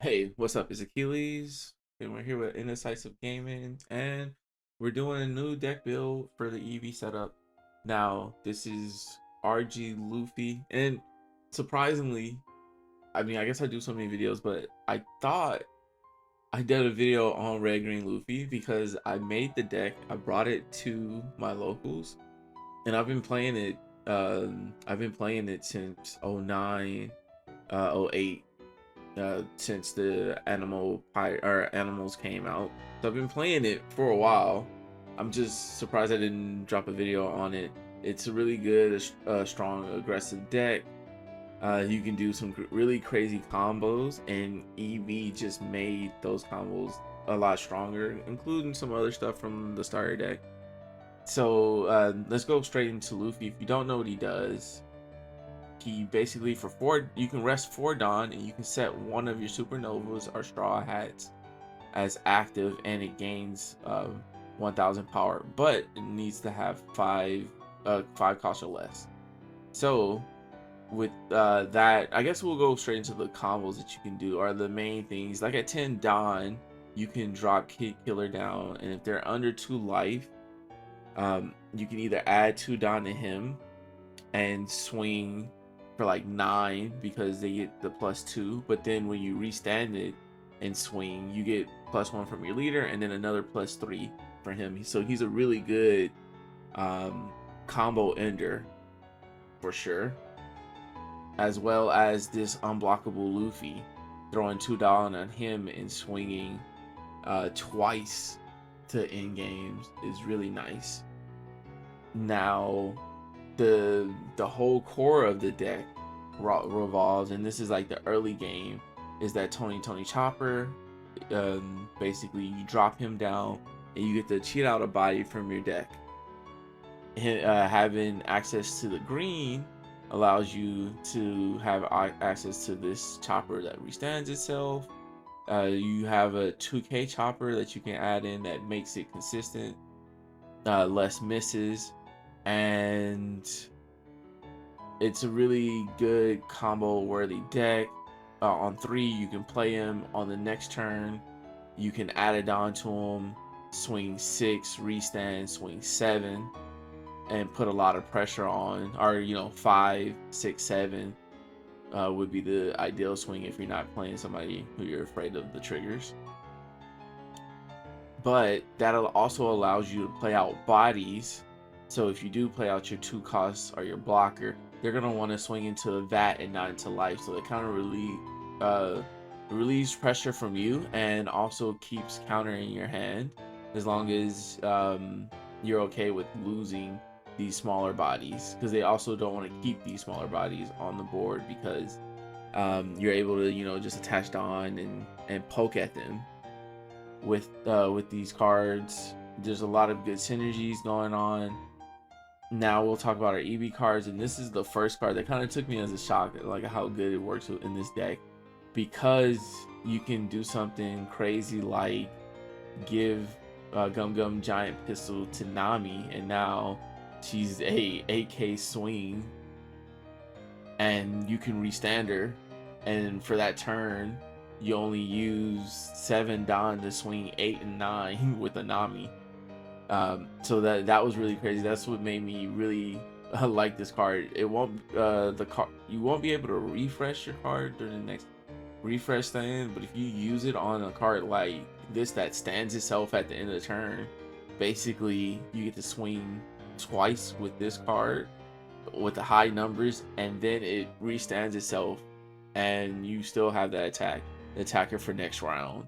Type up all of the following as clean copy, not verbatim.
Hey, what's up? It's Achilles, and we're here with Indecisive Gaming, and we're doing a new deck build for the EV setup. Now, this is RG Luffy, and surprisingly, I mean, I guess I do so many videos, but I thought I did a video on Red Green Luffy because I made the deck, I brought it to my locals, and I've been playing it. I've been playing it since '09, '08 since the animals came out. So I've been playing it for a while. I'm just surprised I didn't drop a video on it. It's a really good, strong, aggressive deck. You can do some really crazy combos, and EV just made those combos a lot stronger, including some other stuff from the starter deck. So let's go straight into Luffy. If you don't know what he does, he basically for four, you can rest 4 Dawn, and you can set one of your supernovas or straw hats as active, and it gains 1000 power, but it needs to have five cost or less. So with that, I guess we'll go straight into the combos that you can do, or the main things. Like at 10 Dawn, you can drop Kid Killer down, and if they're under 2 life, you can either add 2 Dawn to him and swing for like 9 because they get the +2, but then when you restand it and swing, you get +1 from your leader and then another +3 for him. So he's a really good combo ender for sure, as well as this unblockable Luffy. Throwing 2 down on him and swinging twice to end games is really nice. Now the whole core of the deck revolves, and this is like the early game, is that Tony Chopper. Basically you drop him down and you get to cheat out a body from your deck. Having access to the green allows you to have access to this chopper that restands itself. You have a 2k chopper that you can add in that makes it consistent, less misses, and it's a really good combo worthy deck. On 3, you can play him. On the next turn, you can add it on to him, swing 6, restand, swing 7, and put a lot of pressure on, or 5, 6, 7 would be the ideal swing if you're not playing somebody who you're afraid of the triggers. But that also allows you to play out bodies. So if you do play out your 2 costs or your blocker, they're gonna want to swing into a vat and not into life. So it kind of relieves pressure from you, and also keeps counter in your hand, as long as you're okay with losing these smaller bodies, because they also don't want to keep these smaller bodies on the board, because you're able to just attach on and poke at them with these cards. There's a lot of good synergies going on. Now we'll talk about our EB cards, and this is the first card that kind of took me as a shock, like how good it works in this deck, because you can do something crazy like give Gum Gum Giant Pistol to Nami, and now she's a 8k swing, and you can restand her, and for that turn you only use 7 Dawn to swing 8 and 9 with a Nami. So that was really crazy. That's what made me really like this card. It won't you won't be able to refresh your card during the next refresh thing, but if you use it on a card like this that stands itself at the end of the turn, basically you get to swing twice with this card with the high numbers, and then it restands itself, and you still have that attacker for next round.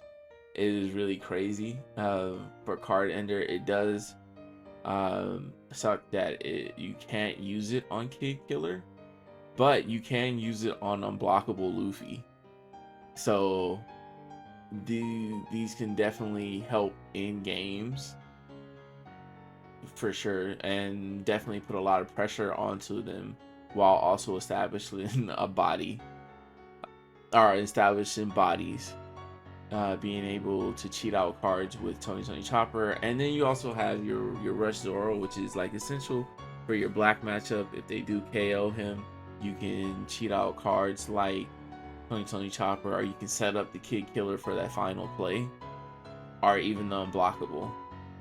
It is really crazy for card ender. It does suck that you can't use it on Kid Killer, but you can use it on unblockable Luffy. So these can definitely help in games for sure, and definitely put a lot of pressure onto them, while also establishing a body, or establishing bodies. Being able to cheat out cards with Tony Chopper. And then you also have your Rush Zoro, which is like essential for your black matchup. If they do KO him, you can cheat out cards like Tony Chopper, or you can set up the Kid Killer for that final play, are even unblockable.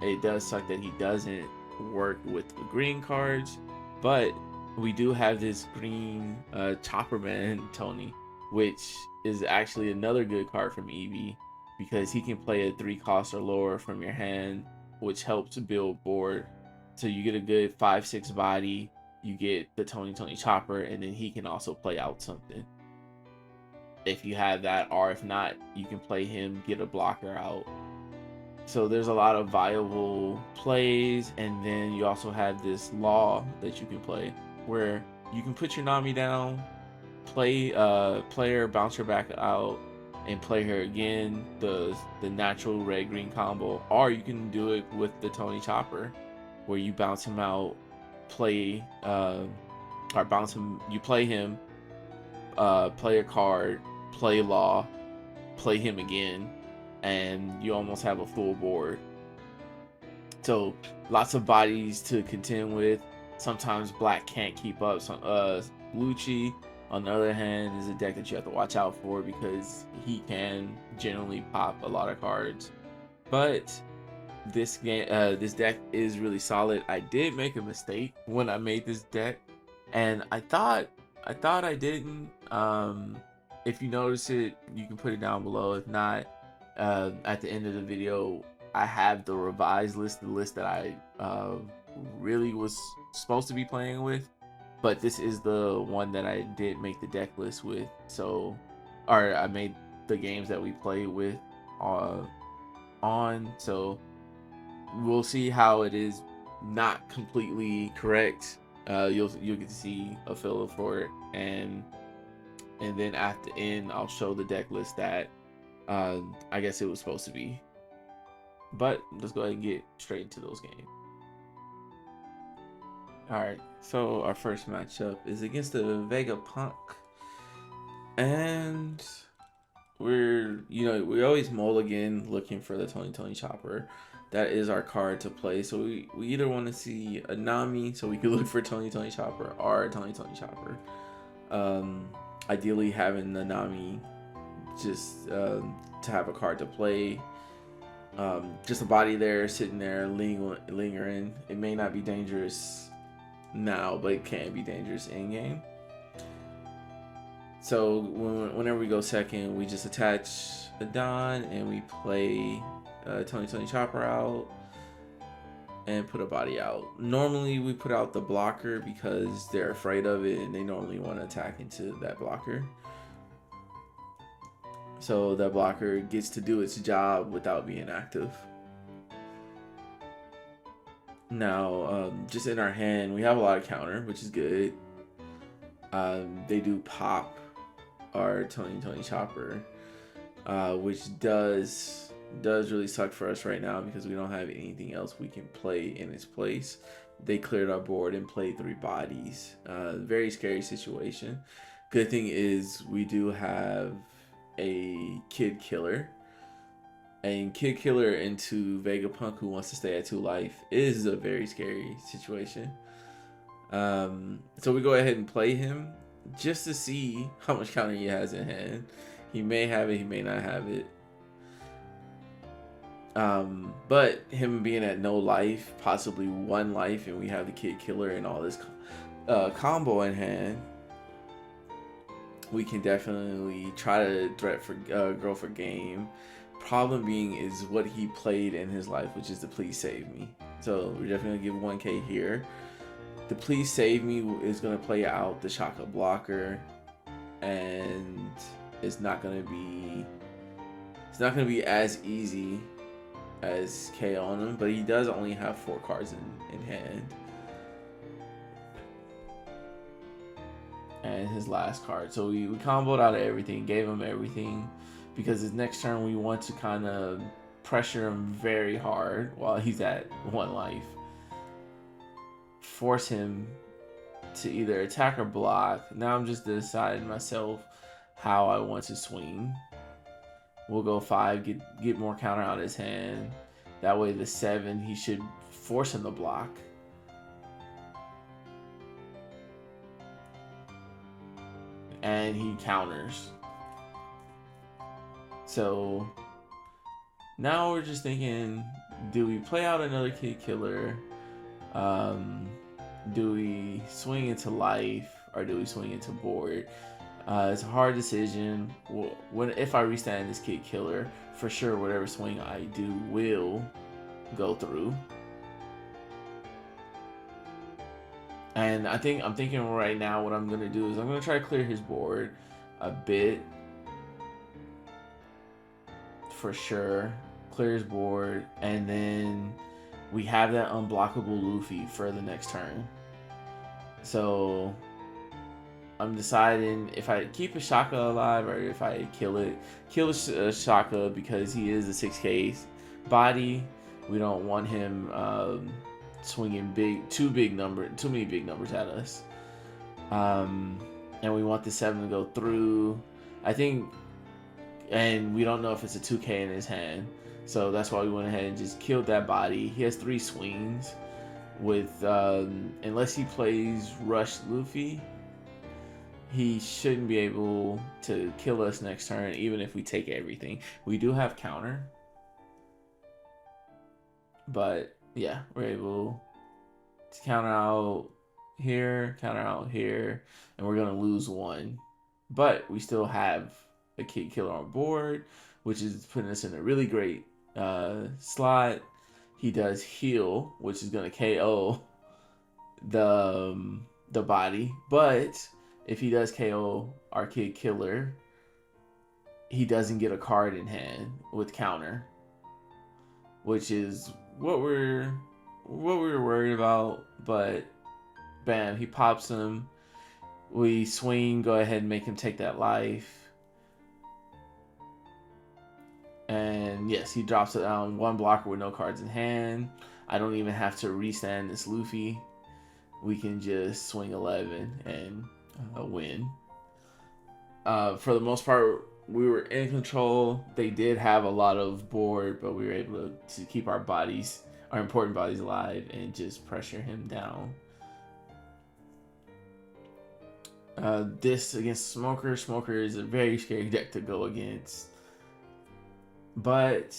It does suck that he doesn't work with the green cards, but we do have this green Chopper Man Tony, which is actually another good card from EB because he can play a 3 cost or lower from your hand, which helps build board. So you get a good 5/6 body, you get the Tony Chopper, and then he can also play out something if you have that, or if not, you can play him, get a blocker out. So there's a lot of viable plays, and then you also have this law that you can play where you can put your Nami down, play her, bounce her back out, and play her again, the natural red green combo, or you can do it with the Tony Chopper where you bounce him out, play or bounce him, you play him, play a card, play law, play him again, and you almost have a full board. So lots of bodies to contend with. Sometimes black can't keep up. So, Lucci, on the other hand, is a deck that you have to watch out for because he can generally pop a lot of cards. But this deck is really solid. I did make a mistake when I made this deck, and I thought I didn't. If you notice it, you can put it down below. If not, at the end of the video, I have the revised list, the list that I really was supposed to be playing with, but this is the one that I did make the deck list with. So, or I made the games that we played with on. So we'll see how it is not completely correct. You'll get to see a feel for it, and then at the end I'll show the deck list that I guess it was supposed to be. But let's go ahead and get straight into those games. Alright, so our first matchup is against the Vegapunk. And we always mulligan looking for the Tony Chopper. That is our card to play. So we either want to see a Nami, so we can look for Tony Chopper, or a Tony Chopper. Ideally having the Nami just to have a card to play. Just a body there, sitting there, lingering. It may not be dangerous now, but it can be dangerous in game. So whenever we go second, we just attach a Don and we play Tony Chopper out and put a body out. Normally we put out the blocker because they're afraid of it and they normally want to attack into that blocker. So that blocker gets to do its job without being active. Now, just in our hand, we have a lot of counter, which is good. They do pop our Tony Chopper, which does really suck for us right now because we don't have anything else we can play in its place. They cleared our board and played 3 bodies. Very scary situation. Good thing is we do have a Kid Killer. And Kid Killer into Vegapunk, who wants to stay at 2 life, is a very scary situation. So we go ahead and play him just to see how much counter he has in hand. He may have it, he may not have it. But him being at no life, possibly 1 life, and we have the Kid Killer and all this combo in hand, we can definitely try to threat for go for game. Problem being is what he played in his life, which is the Please Save Me. So we're definitely gonna give 1K here. The Please Save Me is gonna play out the Shaka blocker, and it's not gonna be as easy as KO on him, but he does only have 4 cards in hand. And his last card. So we comboed out of everything, gave him everything, because his next turn we want to kind of pressure him very hard while he's at 1 life. Force him to either attack or block. Now I'm just deciding myself how I want to swing. We'll go 5, get more counter out of his hand. That way the 7, he should force him to block. And he counters. So now we're just thinking, do we play out another kid killer? Do we swing into life or do we swing into board? It's a hard decision. If I restand this kid killer, for sure whatever swing I do will go through. And I'm thinking right now what I'm gonna do is I'm gonna try to clear his board a bit, for sure. Clear his board, and then we have that unblockable Luffy for the next turn. So I'm deciding if I keep a Shaka alive or if I kill Shaka, because he is a 6K body. We don't want him swinging too many big numbers at us. And we want the 7 to go through. I think, and we don't know if it's a 2K in his hand. So that's why we went ahead and just killed that body. He has 3 swings with, unless he plays Rush Luffy, he shouldn't be able to kill us next turn, even if we take everything. We do have counter. But yeah, we're able to counter out here, and we're going to lose 1. But we still have a kid killer on board, which is putting us in a really great slot. He does heal, which is going to KO the body. But if he does KO our kid killer, he doesn't get a card in hand with counter, which is what we were worried about. But bam, he pops him. We swing, go ahead and make him take that life. And yes, he drops it down 1 blocker with no cards in hand. I don't even have to restand this Luffy. We can just swing 11 and win. For the most part, we were in control. They did have a lot of board, but we were able to keep our important bodies alive and just pressure him down. This against Smoker. Smoker is a very scary deck to go against. But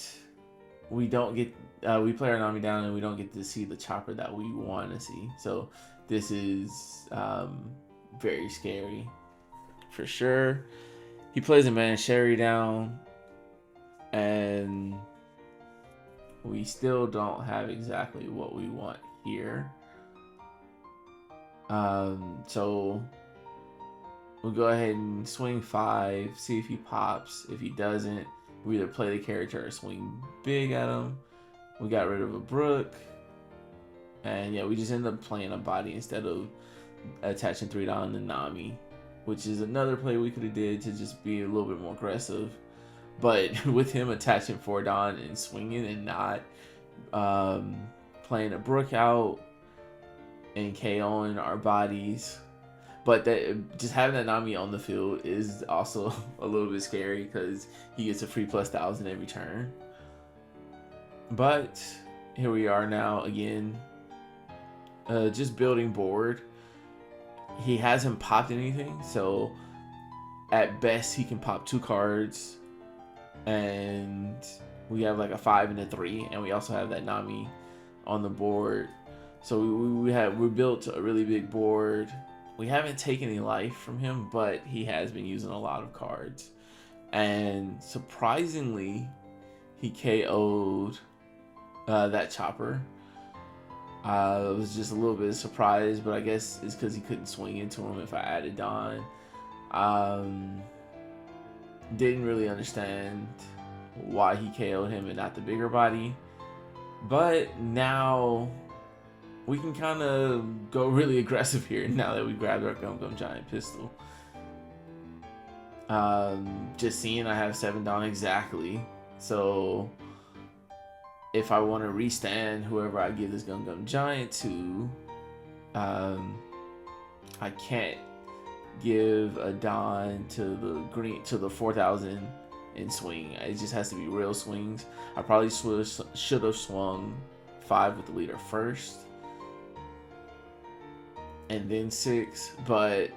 we don't get, we play our Nami down and we don't get to see the chopper that we want to see. So this is very scary for sure. He plays a man Sherry down, and we still don't have exactly what we want here. So we'll go ahead and swing 5, see if he pops. If he doesn't, we either play the character or swing big at him. We got rid of a Brook. And yeah, we just ended up playing a body instead of attaching 3 down to Nami, which is another play we could have did to just be a little bit more aggressive. But with him attaching 4 down and swinging and not playing a Brook out and KOing our bodies. But that, just having that Nami on the field is also a little bit scary because he gets a free +1000 every turn. But here we are now again, just building board. He hasn't popped anything, so at best he can pop 2 cards, and we have like a 5 and a 3, and we also have that Nami on the board. So we built a really big board. We haven't taken any life from him, but he has been using a lot of cards. And surprisingly, he KO'd that chopper. I was just a little bit surprised, but I guess it's because he couldn't swing into him if I added Don. Didn't really understand why he KO'd him and not the bigger body. But now we can kind of go really aggressive here now that we grabbed our Gum Gum Giant pistol. Just seeing I have 7 down exactly. So if I want to restand whoever I give this Gum Gum Giant to, I can't give a Don to the 4000 in swing. It just has to be real swings. I probably should have swung 5 with the leader first and then 6, but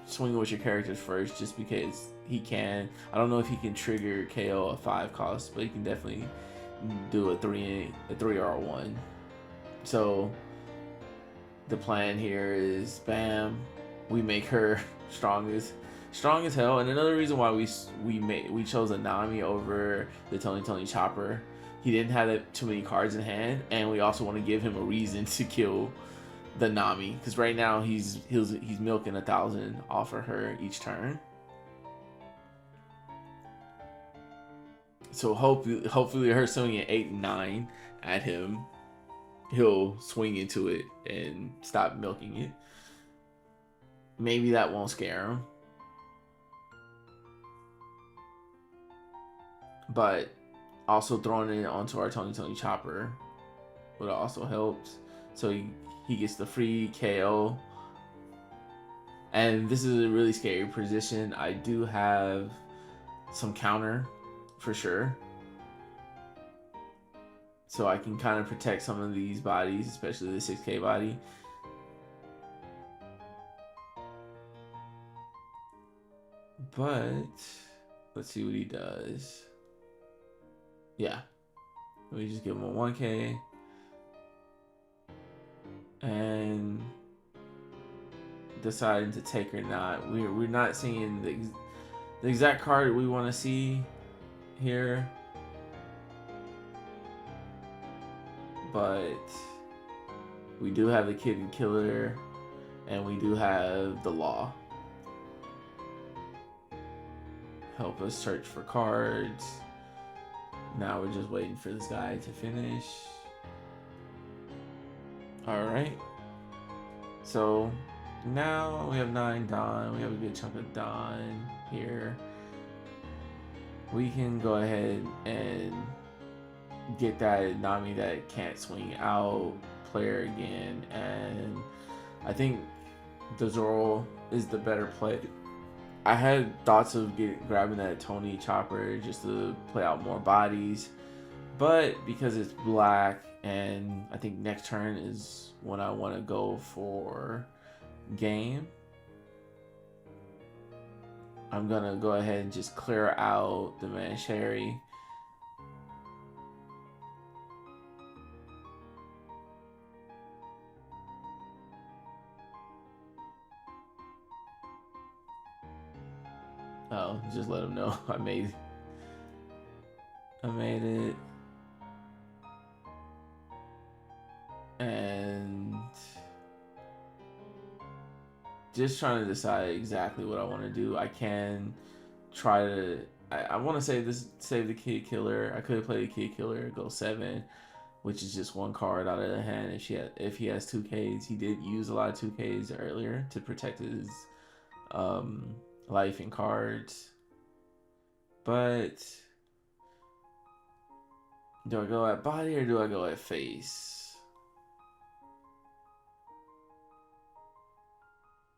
swing with your characters first, just because he can. I don't know if he can trigger KO a 5 cost, but he can definitely do a 3 or a 1. So the plan here is, bam, we make her strong as hell. And another reason why we chose a Nami over the Tony Chopper, he didn't have too many cards in hand, and we also want to give him a reason to kill the Nami, because right now he's milking 1,000 off of her each turn. So hopefully her swinging 8 and 9 at him, he'll swing into it and stop milking it. Maybe that won't scare him, but also throwing it onto our Tony Chopper would also helps. So he gets the free KO. And this is a really scary position. I do have some counter for sure, so I can kind of protect some of these bodies, especially the 6k body. But let's see what he does. Yeah, we just give him a 1k and deciding to take or not. We're not seeing the exact card we want to see here, but we do have the Kid Killer and we do have the Law. Help us search for cards. Now we're just waiting for this guy to finish. Alright, so now we have 9 Dawn. We have a good chunk of Dawn here. We can go ahead and get that Nami that can't swing out player again, and I think the Zoro is the better play. I had thoughts of grabbing that Tony Chopper just to play out more bodies, but because it's black and I think next turn is when I want to go for game, I'm gonna go ahead and just clear out the Mancheri. Oh, just let him know I made it. And just trying to decide exactly what I want to do. I can try to. I want to save the Kid Killer. I could play the Kid Killer, go 7, which is just 1 card out of the hand. If he has 2Ks, he did use a lot of 2Ks earlier to protect his life and cards. But do I go at body or do I go at face?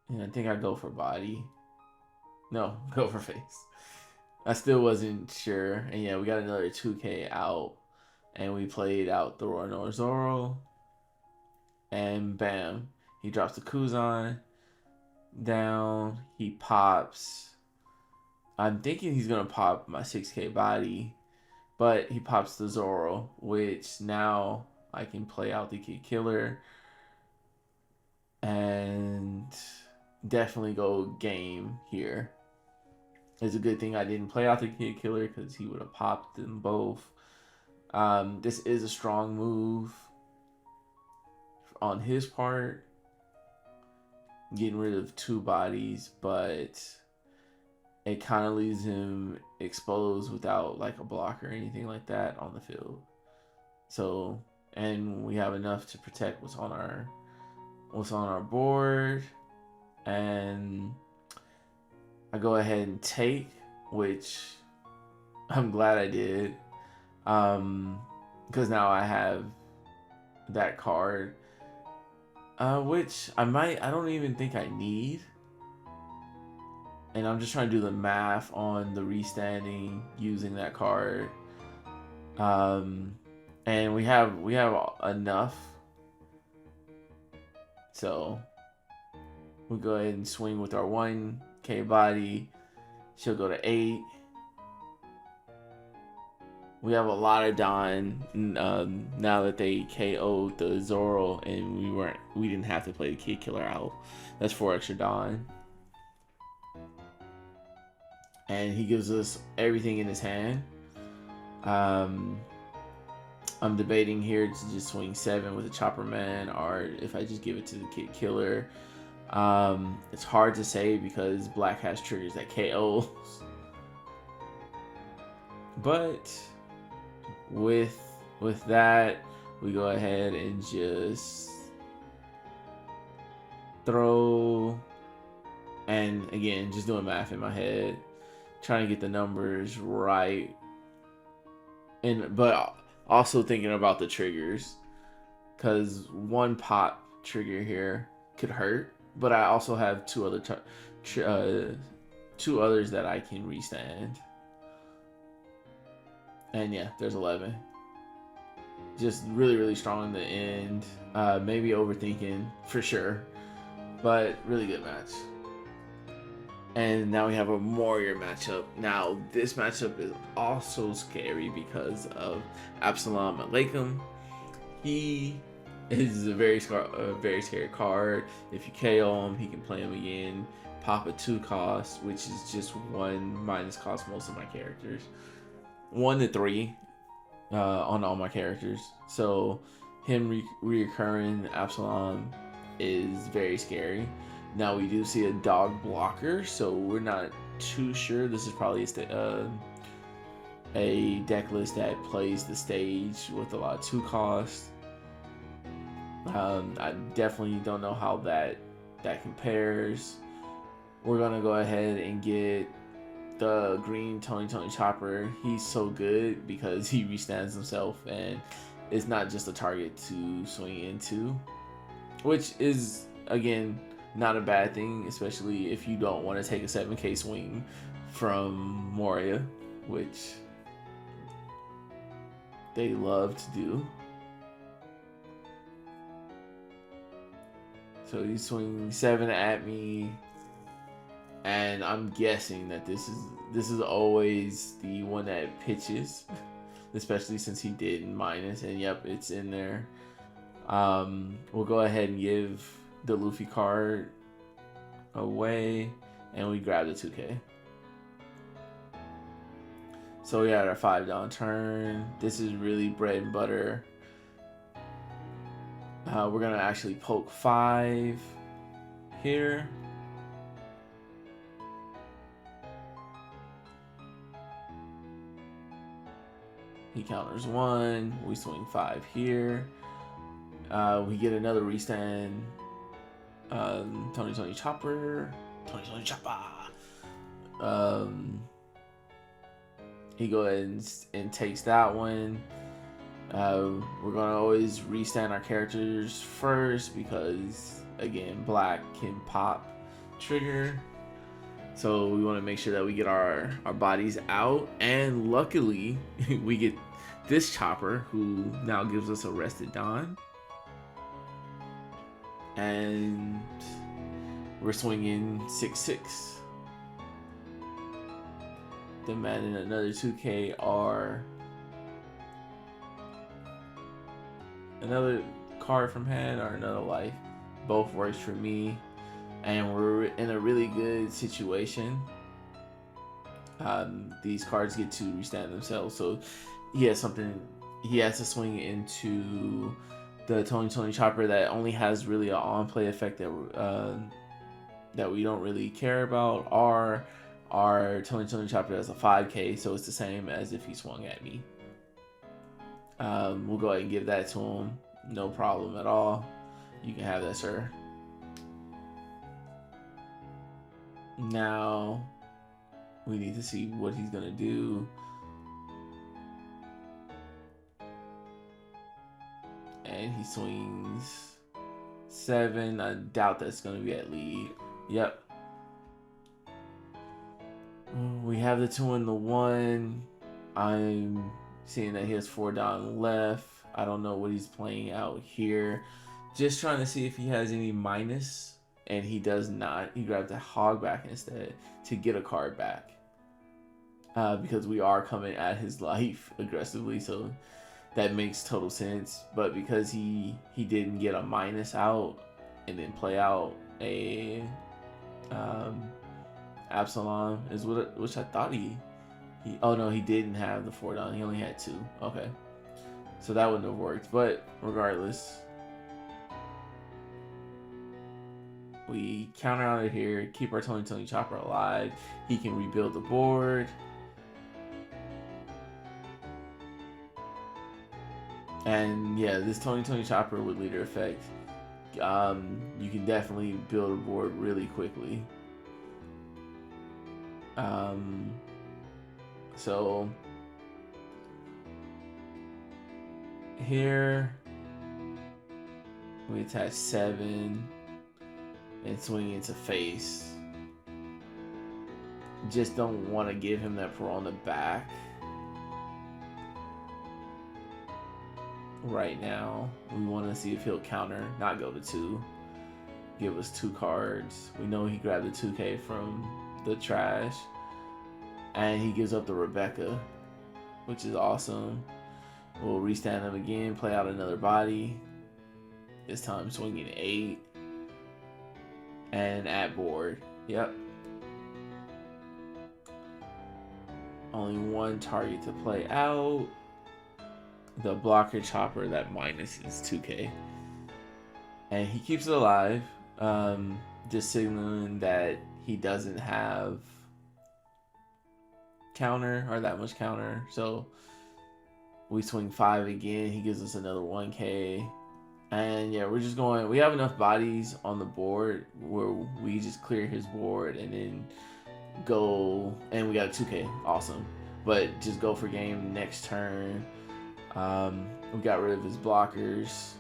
And I think I go for body. No, go for face. I still wasn't sure. And yeah, we got another 2k out. And we played out the Royal Zoro. And bam. He drops the Kuzan down. He pops. I'm thinking he's going to pop my 6k body. But he pops the Zoro, which now I can play out the Kid Killer. And definitely go game here. It's a good thing I didn't play out the Kid Killer because he would have popped them both. This is a strong move on his part, getting rid of 2 bodies, but it kind of leaves him exposed without like a block or anything like that on the field. So, and we have enough to protect what's on our board, and I go ahead and take, which I'm glad I did, because now I have that card, which I don't even think I need, and I'm just trying to do the math on the restanding using that card, and we have enough, so we'll go ahead and swing with our 1k body She'll go to 8. We have a lot of Dawn now that they KO'd the Zoro, and we didn't have to play the Kid Killer out. That's 4 extra Dawn. And he gives us everything in his hand. I'm debating here to just swing 7 with a Chopper Man, or if I just give it to the Kid Killer. It's hard to say because Black has triggers that KOs. But with that, we go ahead and just throw, and again, just doing math in my head, trying to get the numbers right, but also thinking about the triggers, because one pop trigger here could hurt, but I also have 2 other 2 others that I can restand. And yeah, there's 11. Just really, really strong in the end. Maybe overthinking for sure, but really good match. And now we have a Moria matchup. Now this matchup is also scary because of Absalom Alaikum. He is a very scary card. If you KO him, he can play him again. Pop a 2 cost, which is just 1 minus cost most of my characters. 1 to 3 on all my characters. So him reoccurring Absalom is very scary. Now we do see a dog blocker, so we're not too sure. This is probably a deck list that plays the stage with a lot of 2 costs. I definitely don't know how that compares. We're gonna go ahead and get the green Tony Chopper. He's so good because he restands himself and it's not just a target to swing into, which is again not a bad thing, especially if you don't want to take a 7k swing from Moria, which they love to do. So he's swinging 7 at me, and I'm guessing that this is always the one that pitches, especially since he did in minus, and yep, it's in there. We'll go ahead and give the Luffy card away, and we grab the 2k. So we had our 5 down turn. This is really bread and butter. We're gonna actually poke 5 here. He counters 1. We swing 5 here. We get another restand. Tony Chopper. Tony Chopper. He goes ahead and takes that one. We're gonna always restand our characters first because again, black can pop trigger. So we want to make sure that we get our bodies out, and luckily we get this Chopper who now gives us a rested Dawn, and we're swinging 6/6, demanding another 2k or another card from hand or another life. Both works for me. And we're in a really good situation. These cards get to restand themselves, so he has to swing into the Tony Chopper that only has really an on-play effect that we don't really care about. Or our Tony Chopper has a 5k, so it's the same as if he swung at me. We'll go ahead and give that to him, no problem at all. You can have that, sir. Now we need to see what he's gonna do. And he swings 7. I doubt that's gonna be at lead. Yep. We have the 2 and the 1. I'm seeing that he has 4 down left. I don't know what he's playing out here. Just trying to see if he has any minus. And he does not. He grabbed a hog back instead to get a card back. because we are coming at his life aggressively, so that makes total sense. But because he didn't get a minus out and then play out a Absalom, is which I thought he oh no, he didn't have the 4 down, he only had 2. Okay, so that wouldn't have worked. But regardless, we counter out of here, keep our Tony Chopper alive. He can rebuild the board. And yeah, this Tony Chopper with leader effect, you can definitely build a board really quickly. So here we attach 7 and swing into face. Just don't want to give him that pro on the back right now. We want to see if he'll counter, not go to 2, give us 2 cards. We know he grabbed the 2K from the trash, and he gives up the Rebecca, which is awesome. We'll restand him again, play out another body, this time swinging 8 and at board. Yep, only 1 target to play out. The blocker chopper, that minus is 2K, and he keeps it alive, just signaling that he doesn't have counter or that much counter. So we swing 5 again, he gives us another 1K, and yeah, we're just going, we have enough bodies on the board where we just clear his board and then go, and we got a 2K, awesome, but just go for game next turn. We got rid of his blockers.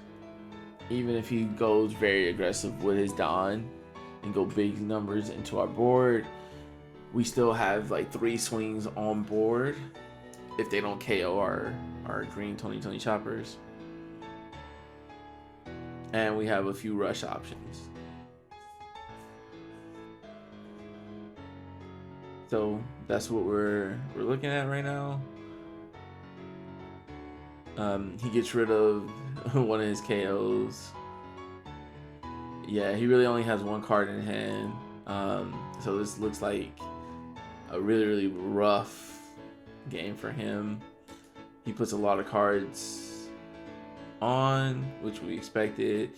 Even if he goes very aggressive with his Don and go big numbers into our board, we still have like 3 swings on board if they don't KO our green Tony Choppers. And we have a few rush options. So that's what we're looking at right now. He gets rid of one of his KOs. Yeah, he really only has 1 card in hand. So this looks like a really rough game for him. He puts a lot of cards on, which we expected.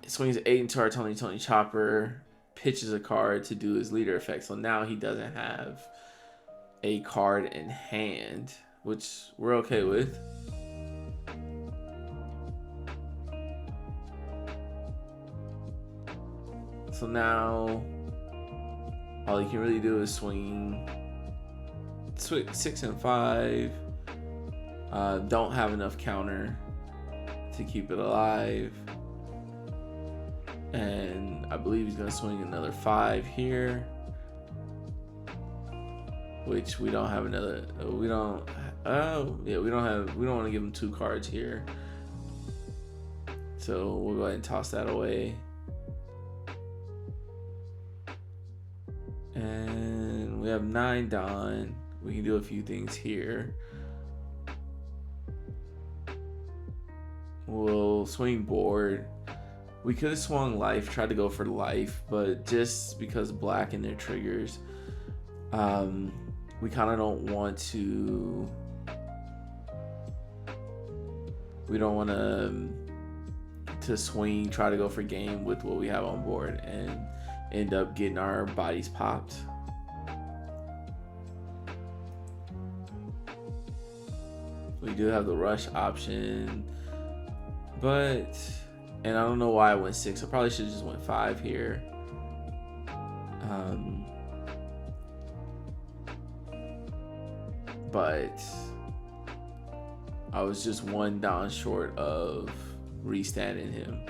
Swings 8 into our Tony Chopper, pitches a card to do his leader effect. So now he doesn't have a card in hand, which we're okay with. So now all he can really do is swing 6 and 5. Don't have enough counter to keep it alive. And I believe he's gonna swing another 5 here, which we don't have another. We don't want to give him 2 cards here, so we'll go ahead and toss that away. And we have 9 Don. We can do a few things here. We'll swing board. We could have swung life, tried to go for life, but just because black in their triggers, we kind of don't want to. We don't want to swing, try to go for game with what we have on board, and end up getting our bodies popped. We do have the rush option, but, and I don't know why I went 6. I probably should have just went 5 here. But I was just 1 down short of restanding him,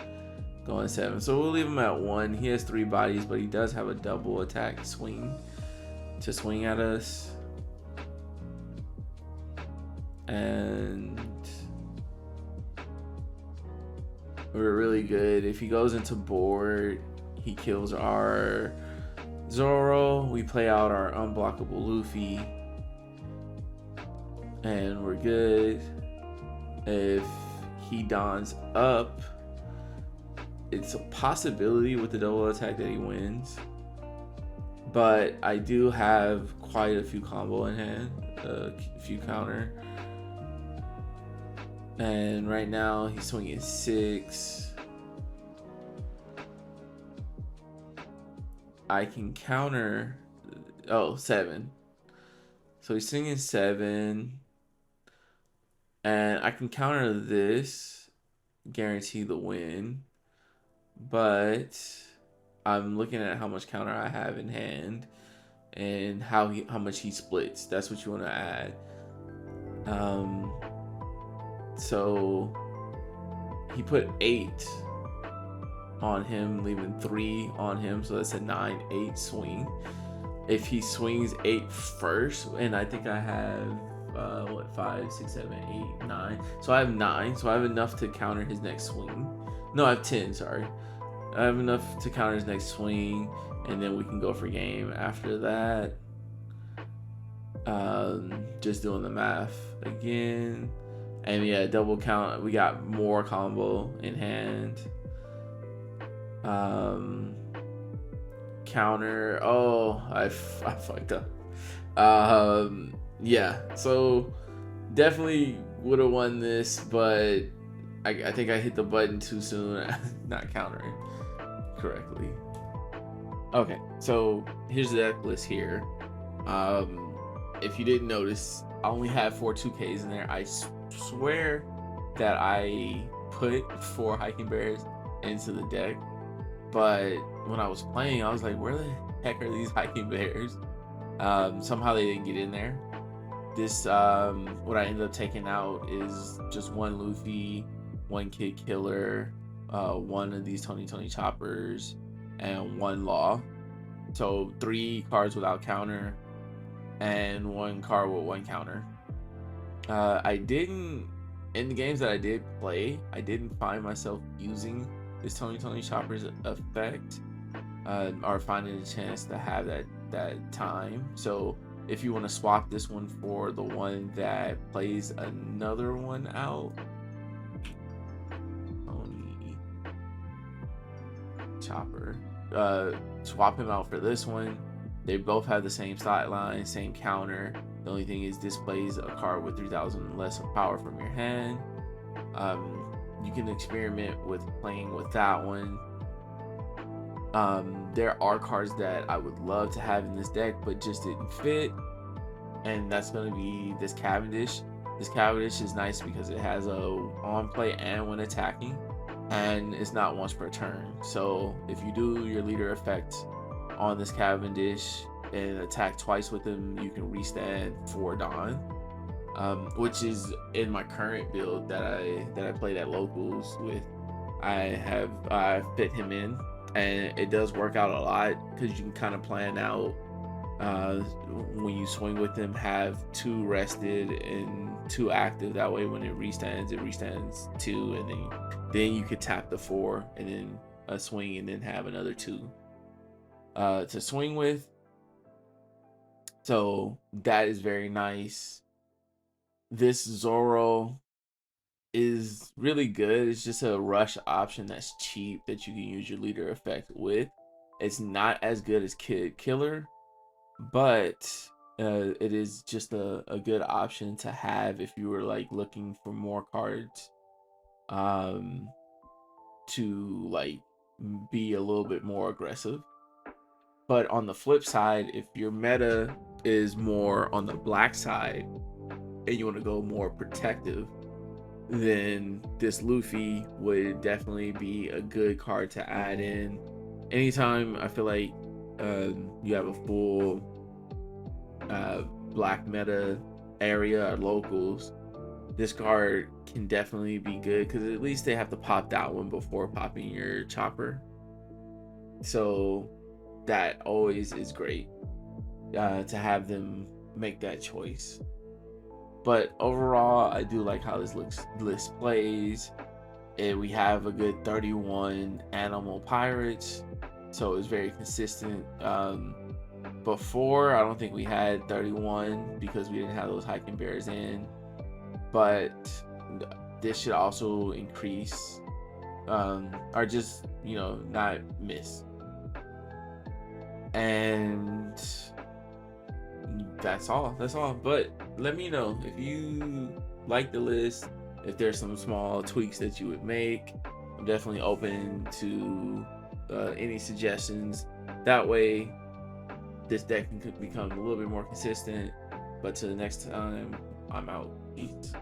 going 7. So we'll leave him at 1. He has 3 bodies, but he does have a double attack swing to swing at us. And we're really good. If he goes into board, he kills our Zoro, we play out our unblockable Luffy, and we're good. If he dons up, it's a possibility with the double attack that he wins, but I do have quite a few combo in hand, a few counter, and right now he's swinging 6. I can counter 7. So he's swinging 7, and I can counter this, guarantee the win, but I'm looking at how much counter I have in hand and how much he splits. That's what you want to add. So he put 8 on him, leaving 3 on him, so that's a 9-8 swing. If he swings 8 first, and I think I have 5, 6, 7, 8, 9. So I have 9. So I have enough to counter his next swing. No, I have 10. Sorry, I have enough to counter his next swing, and then we can go for game after that. Just doing the math again, and yeah, double count. We got more combo in hand. Counter. Oh, I fucked up. Yeah, so definitely would have won this, but I think I hit the button too soon, not countering correctly. Okay, so here's the deck list here. If you didn't notice, I only have 4 2Ks in there. I swear that I put 4 hiking bears into the deck, but when I was playing, I was like, where the heck are these hiking bears? Somehow they didn't get in there. This what I ended up taking out is just 1 Luffy, 1 Kid Killer, 1 of these 2020 choppers, and 1 Law. So 3 cards without counter and 1 card with 1 counter. I didn't, in the games that I did play, I didn't find myself using this 2020 choppers effect, or finding a chance to have that time. So if you want to swap this one for the one that plays another one out, Tony Chopper, swap him out for this one. They both have the same sideline, same counter. The only thing is this plays a card with 3,000 less of power from your hand. You can experiment with playing with that one. There are cards that I would love to have in this deck but just didn't fit, and that's going to be this Cavendish. This Cavendish is nice because it has a on play and when attacking, and it's not once per turn. So if you do your leader effect on this Cavendish and attack twice with him, you can restand for Dawn, which is in my current build that I played at locals with. I fit him in, and it does work out a lot because you can kind of plan out when you swing with them, have 2 rested and 2 active. That way when it restands 2, and then you could tap the 4 and then a swing and then have another 2 to swing with. So that is very nice. This Zoro is really good. It's just a rush option that's cheap that you can use your leader effect with. It's not as good as Kid Killer, but it is just a good option to have if you were like looking for more cards to like be a little bit more aggressive. But on the flip side, if your meta is more on the black side and you want to go more protective, then this Luffy would definitely be a good card to add in. Anytime I feel like you have a full black meta area or locals, this card can definitely be good because at least they have to pop that one before popping your chopper. So that always is great to have them make that choice. But overall, I do like how this list plays. And we have a good 31 animal pirates, so it's very consistent. Before, I don't think we had 31 because we didn't have those hiking bears in, but this should also increase, or just, you know, not miss. And that's all. But let me know if you like the list, if there's some small tweaks that you would make. I'm definitely open to any suggestions. That way this deck can become a little bit more consistent. But till the next time, I'm out. Peace.